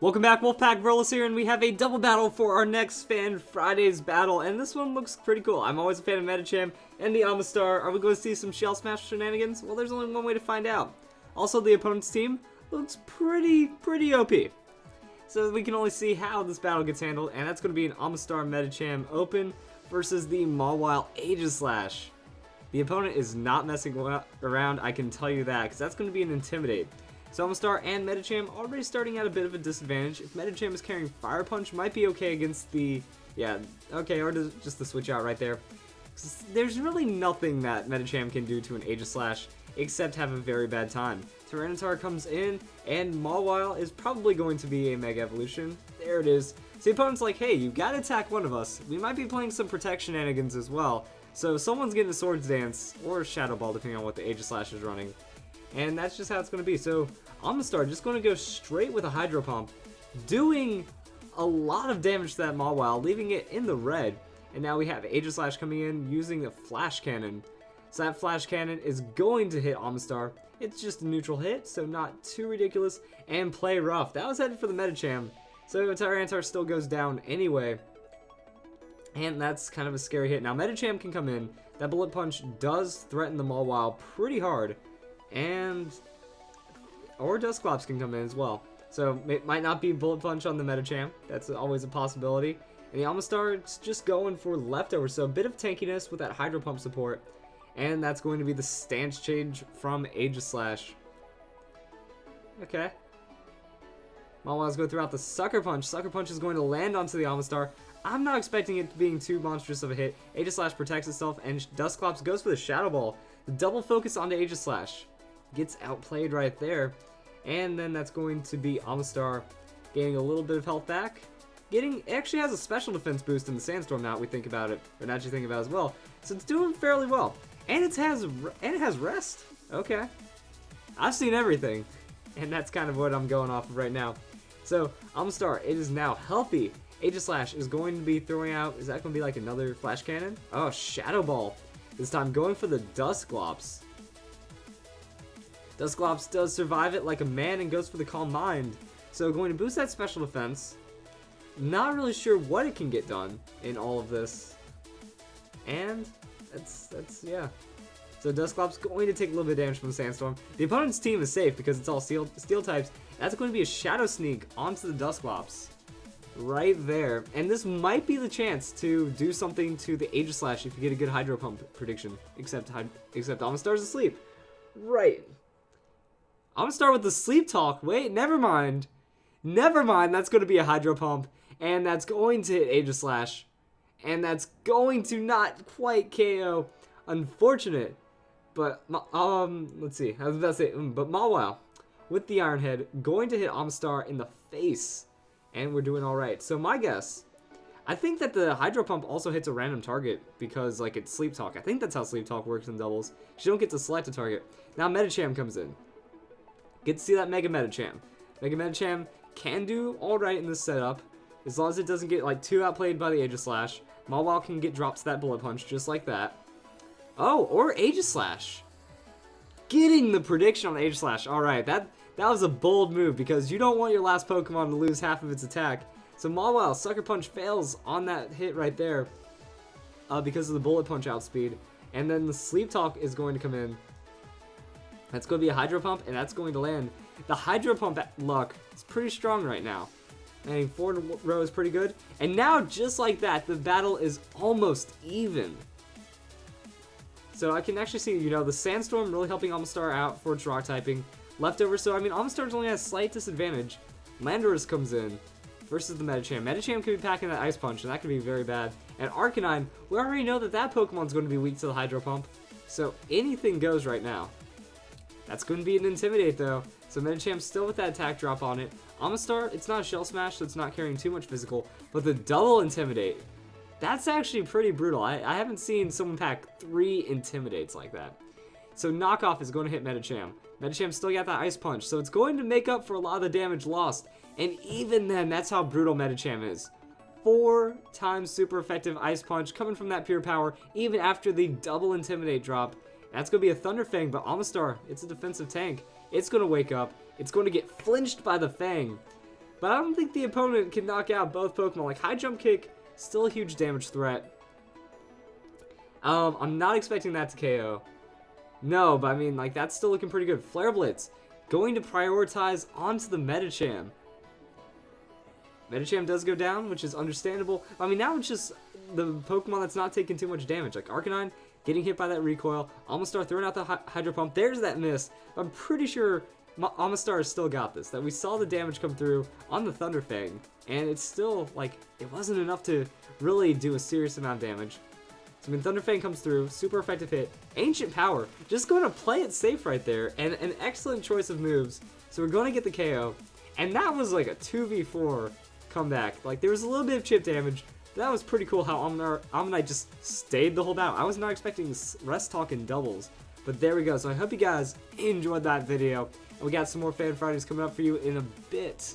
Welcome back, Wolfpack Verlis here, and we have a double battle for our next Fan Fridays battle, and this one looks pretty cool. I'm always a fan of Medicham and the Omastar. Are we going to see some Shell Smash shenanigans? Well, there's only one way to find out. Also, the opponent's team looks pretty OP. So we can only see how this battle gets handled, and that's going to be an Omastar Medicham Open versus the Mawile Aegislash. The opponent is not messing around, I can tell you that, because that's going to be an Intimidate. So Omastar and Medicham already starting at a bit of a disadvantage. If Medicham is carrying Fire Punch, might be okay against the... Yeah, okay, or just the switch out right there. There's really nothing that Medicham can do to an Aegislash except have a very bad time. Tyranitar comes in, and Mawile is probably going to be a Mega Evolution. There it is. So the opponent's like, hey, you gotta attack one of us. We might be playing some protection shenanigans as well. So someone's getting a Swords Dance, or Shadow Ball, depending on what the Aegislash is running. And that's just how it's going to be. So Omastar just going to go straight with a Hydro Pump, doing a lot of damage to that Mawile, leaving it in the red. And now we have Aegislash coming in using a Flash Cannon. So that Flash Cannon is going to hit Omastar. It's just a neutral hit, so not too ridiculous. And play rough. That was headed for the Medicham. So Tyranitar still goes down anyway. And that's kind of a scary hit. Now Medicham can come in. That Bullet Punch does threaten the Mawile pretty hard. Or Dusclops can come in as well. So it might not be Bullet Punch on the Medicham. That's always a possibility. And the Omastar is just going for leftovers. So a bit of tankiness with that Hydro Pump support. And that's going to be the stance change from Aegislash. Okay. Mawile's going throughout the Sucker Punch. Sucker Punch is going to land onto the Omastar. I'm not expecting it being too monstrous of a hit. Aegislash protects itself, and Dusclops goes for the Shadow Ball. The double focus onto Aegislash. Gets outplayed right there. And then that's going to be Omastar gaining a little bit of health back. Actually has a special defense boost in the Sandstorm now that we think about it. Or now that you think about it as well. So it's doing fairly well. And it has rest. Okay. I've seen everything. And that's kind of what I'm going off of right now. So Omastar, it is now healthy. Aegislash is going to be throwing out, is that going to be like another Flash Cannon? Oh, Shadow Ball. This time going for the Dusclops. Dusclops does survive it like a man and goes for the Calm Mind. So going to boost that special defense. Not really sure what it can get done in all of this. And that's yeah. So Dusclops going to take a little bit of damage from the Sandstorm. The opponent's team is safe because it's all steel types. That's going to be a Shadow Sneak onto the Dusclops. Right there. And this might be the chance to do something to the Aegislash if you get a good Hydro Pump prediction. Except Omastar's asleep. Right. Omastar with the Sleep Talk. Wait, never mind. Never mind. That's going to be a Hydro Pump. And that's going to hit Aegislash. And that's going to not quite KO. Unfortunate. But, let's see. I was about to say, but Mawile with the Iron Head going to hit Omastar in the face. And we're doing alright. So my guess, I think that the Hydro Pump also hits a random target because like it's Sleep Talk. I think that's how Sleep Talk works in doubles. You don't get to select a target. Now Medicham comes in. Get to see that Mega Medicham. Mega Medicham can do alright in this setup. As long as it doesn't get like too outplayed by the Aegislash. Mawile can get dropped to that Bullet Punch just like that. Oh, or Aegislash. Getting the prediction on the Aegislash. Alright, that was a bold move because you don't want your last Pokemon to lose half of its attack. So Mawile, Sucker Punch fails on that hit right there because of the Bullet Punch outspeed. And then the Sleep Talk is going to come in. That's going to be a Hydro Pump, and that's going to land. The Hydro Pump luck is pretty strong right now. And 4 in a row is pretty good. And now, just like that, the battle is almost even. So I can actually see, the Sandstorm really helping Omastar out for its rock typing. Leftover, so I mean, Omastar's only has a slight disadvantage. Landorus comes in versus the Medicham. Medicham can be packing that Ice Punch, and that could be very bad. And Arcanine, we already know that Pokemon's going to be weak to the Hydro Pump. So anything goes right now. That's going to be an Intimidate, though. So Medicham's still with that attack drop on it. Omastar, it's not a Shell Smash, so it's not carrying too much physical. But the double Intimidate, that's actually pretty brutal. I haven't seen someone pack 3 Intimidates like that. So Knockoff is going to hit Medicham. Medicham still got that Ice Punch, so it's going to make up for a lot of the damage lost. And even then, that's how brutal Medicham is. 4 times super effective Ice Punch coming from that pure power, even after the double Intimidate drop. That's going to be a Thunder Fang, but Omastar, it's a defensive tank. It's going to wake up. It's going to get flinched by the Fang. But I don't think the opponent can knock out both Pokemon. Like, high jump kick, still a huge damage threat. I'm not expecting that to KO. No, but I mean, like, that's still looking pretty good. Flare Blitz, going to prioritize onto the Medicham. Medicham does go down, which is understandable. I mean, now it's just the Pokemon that's not taking too much damage. Like, Arcanine getting hit by that recoil. Omastar throwing out the Hydro Pump. There's that miss. I'm pretty sure Omastar has still got this. That we saw the damage come through on the Thunder Fang, and it's still, like, it wasn't enough to really do a serious amount of damage. So when Thunder Fang comes through, super effective hit. Ancient Power, just going to play it safe right there, and an excellent choice of moves. So we're going to get the KO, and that was like a 2v4 comeback. Like, there was a little bit of chip damage, but that was pretty cool how Omanyte just stayed the whole battle. I was not expecting Rest Talk in doubles, but there we go. So I hope you guys enjoyed that video, and we got some more Fan Fridays coming up for you in a bit.